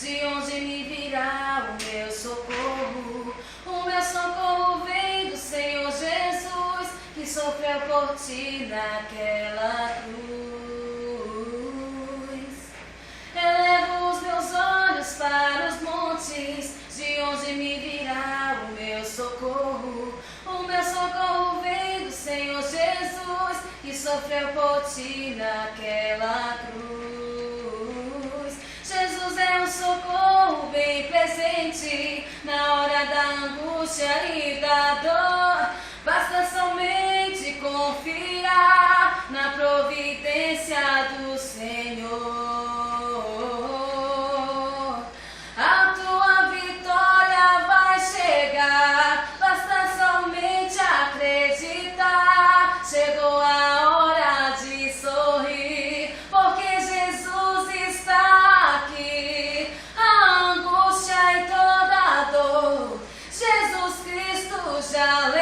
De onde me virá o meu socorro? O meu socorro vem do Senhor Jesus, que sofreu por ti naquela cruz. Elevo os meus olhos para os montes, de onde me virá o meu socorro? O meu socorro vem do Senhor Jesus, que sofreu por ti naquela cruz. Jesus é um socorro bem presente na hora da angústia e da dor. Basta somente confiar na providência do Senhor. A tua vitória vai chegar, basta somente acreditar. Chegou a hora de sorrir, porque Jesus está aqui. A angústia e toda a dor, Jesus Cristo já levou.